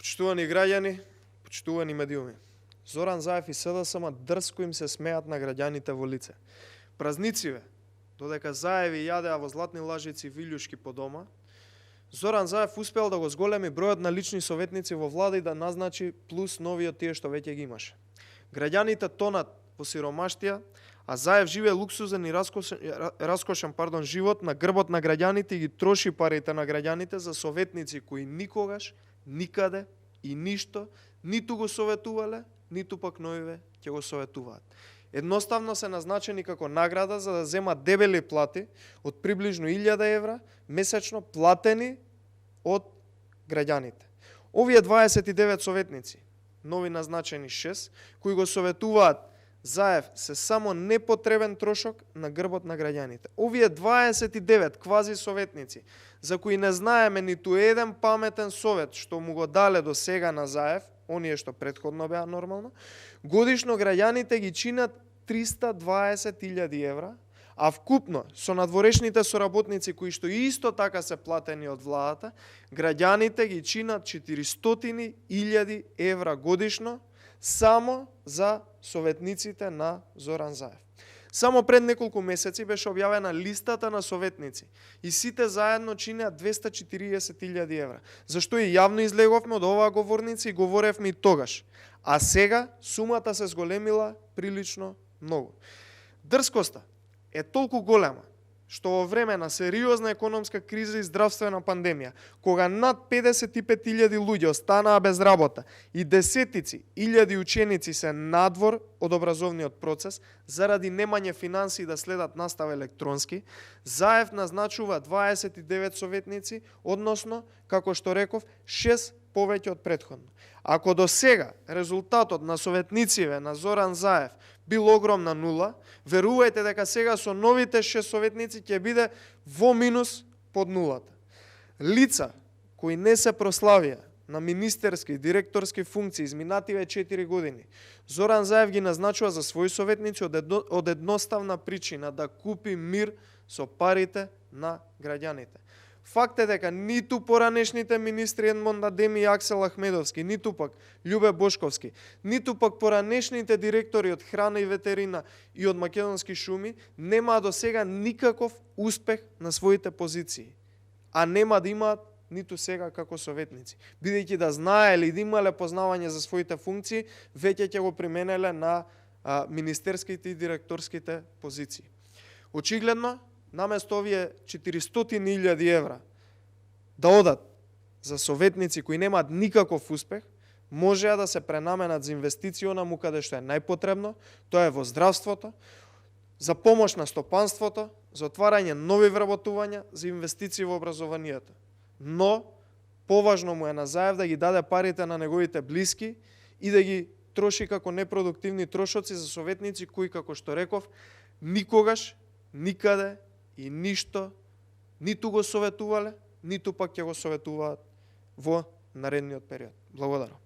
Почитувани граѓани, почитувани медиуми. Зоран Заев и СДСМ дрско им се смеат на граѓаните во лице. Празнициве, додека Заеви јадеа во златни лажици и вилјушки по дома, Зоран Заев успел да го зголеми бројот на лични советници во влада и да назначи плюс нови од тие што веќе ги имаше. Граѓаните тонат во сиромаштија, а Заев живее луксузен и раскошен живот на грбот на граѓаните и ги троши парите на граѓаните за советници кои никогаш, никаде и ништо ниту го советувале, ниту пак новиве ќе го советуваат. Едноставно се назначени како награда за да земат дебели плати од приближно 1000 евра месечно платени од граѓаните. Овие 29 советници, нови назначени 6, кои го советуваат Заев, се само непотребен трошок на грбот на граѓаните. Овие 29 квази советници, за кои не знаеме ниту еден паметен совет што му го дале до сега на Заев, оние што претходно беа нормално, годишно граѓаните ги чинат 320.000 евра, а вкупно со надворешните соработници кои што исто така се платени од владата, граѓаните ги чинат 400.000 евра годишно само за советниците на Зоран Заев. Само пред неколку месеци беше објавена листата на советници и сите заедно чинеат 240.000 евра. Зашто и јавно излеговме од оваа говорница и говоревме и тогаш. А сега сумата се зголемила прилично многу. Дрскоста е толку голема што во време на сериозна економска криза и здравствена пандемија, кога над 55.000 луѓе останаа без работа и десетици илјади ученици се надвор од образовниот процес заради немање финансии да следат настава електронски, Заев назначува 29 советници, односно, како што реков, 6 повеќе од претходно. Ако до сега резултатот на советнициве на Зоран Заев бил огромна нула, верувајте дека сега со новите 6 советници ќе биде во минус под нулата. Лица кои не се прославија на министерски и директорски функции изминативе 4 години, Зоран Заев ги назначува за своји советници од едноставна причина да купи мир со парите на граѓаните. Факт е дека ниту поранешните министри Едмонд Адеми и Аксел Ахмедовски, ниту пак Љубе Бошковски, ниту пак поранешните директори од храна и ветерина и од македонски шуми немаа до сега никаков успех на своите позиции, а нема да имаат ниту сега како советници. Бидејќи да знаеле и да имале познавање за своите функции, веќе ќе го применеле на министерските и директорските позиции. Очигледно, наместо овие 400.000 евра да одат за советници кои немаат никаков успех, можеа да се пренаменат за инвестиција онаму каде што е најпотребно, тоа е во здравството, за помош на стопанството, за отварање нови вработувања, за инвестиции во образованието. Но, поважно му е на Заев да ги даде парите на неговите блиски и да ги троши како непродуктивни трошоци за советници кои, како што реков, никогаш, никаде и ништо ниту го советувале, ниту пак ќе го советуваат во наредниот период. Благодарам.